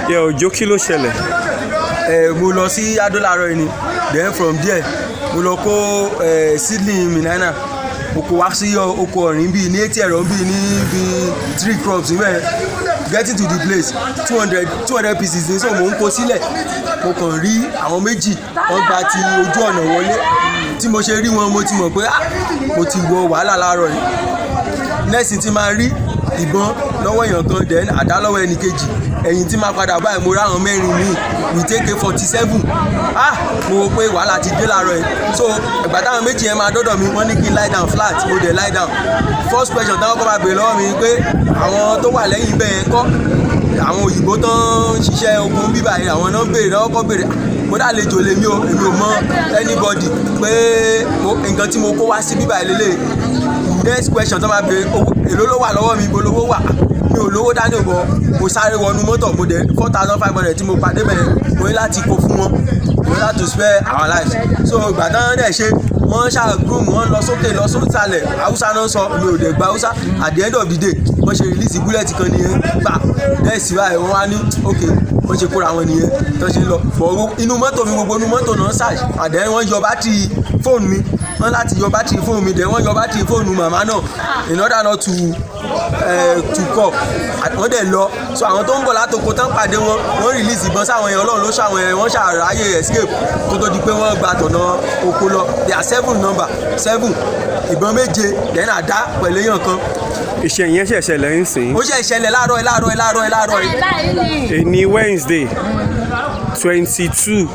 yẹ òjò kí ló ṣẹlẹ̀. Mo lọ sí Adó láàárọ̀ yìí ni, then from there mo lọ kó seedling minana mo kó wá sí oko Orin bíi ní etí ẹ̀rọ bíi ní bíi 3 crops níbẹ̀. Getting to the place 200 pieces ní so mo ń kó sílẹ̀, mo kàn rí àwọn méjì wọ́n gba ti ojú ọ̀nà wọlé. Tí mo ṣe rí wọn mo ti mọ̀ pé mo ti wọ wàhálà láàárọ̀ yìí. Next tí máa rí ìbọn lọ́wọ́ èèyàn kan, then àdá lọ́wọ́ ẹnì kejì. Ẹ̀yìn tí máa padà báyìí mo ráwọn mẹ́rin míì with AK-47. Mo wò pé wàhálà ti dé láàárọ̀ yìí. So ìgbà táwọn méjì yẹn máa dọ́dọ̀ mi wọ́n ní kí n lie down flat, mo dẹ̀ lie down. First question táwọn kọ́ bá béèrè lọ́wọ́ mi pé àwọn tó wà lẹ́yìn bẹ́ẹ̀ yẹn kọ́, àwọn òyìnbó tó ń ṣiṣẹ́ ogun bíbà yìí àwọn náà béèrè lọ́wọ́ kọ́ béèrè. Mo dálejò lèmi o, èmi ò mọ anybody pé nǹkan tí mo kó wá sí bíbà lélẹ̀. Next question tó máa béèrè èló ló wà lọ́wọ́ mi, ibo lówó wà. Mi ò lówó dání bọ̀, mo sáré wọnú mọ́tò, mo dẹ̀ 4,500 tí mo pàdé bẹ̀rẹ̀ mo ní láti kó fún wọn, mo ní láti spare our lives. So ìgbà táwọn dẹ̀ ṣe wọ́n ṣàgùn wọ́n lọ sókè lọ sósàlẹ̀, Haúsá náà sọ, mi ò dẹ̀ gba Haúsá. At the end of the day wọ́n ṣe release bullet kan nìyẹn gbà dẹ́sì báyìí wọ́n wá ní okay wọ́n ṣe kóra wọn nìyẹn tó ṣe lọ. Bọ̀ inú mọ́tò mi gbogbo inú mọ́tò náà ṣáàj. And then wọ́n yọ bátìrì fóònù mi, wọ́n láti yọ bátìrì fóònù mi, then wọ́n yọ bátìrì fóònù màmá náà in order not to call. Wọ́n dẹ̀ lọ. So àwọn tó ń bọ̀ látoko tán pàdé wọn, wọ́n release ìbọn sáwọn yẹn, Ọlọ́run ló ṣàwọn yẹn, wọ́n ṣàráyè escape kó tó di pé wọ́n gba tọ̀nà oko lọ. They are 7 ìbọn méje then àdá pẹ̀lú èèyàn kan. Iṣẹ́ yẹn ṣẹ̀ṣẹ̀ lẹ́yìn sìn. Ó ṣẹ̀ṣẹ̀ láàárọ̀. Ní Wednesday 22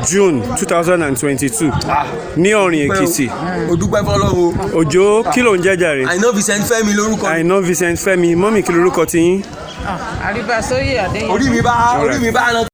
June 2022 ní Orin Èkìtì. Ó dúpẹ́ fọ́lọ́run o. Òjò kí ló ń jẹ́jà rẹ̀? Àìná Vincent Fẹ́mi lórúkọ. Àìná Vincent Fẹ́mi, mọ́mì kí lórúkọ ti yín? Àríbá sóyè àdéhùn. Orí mi bá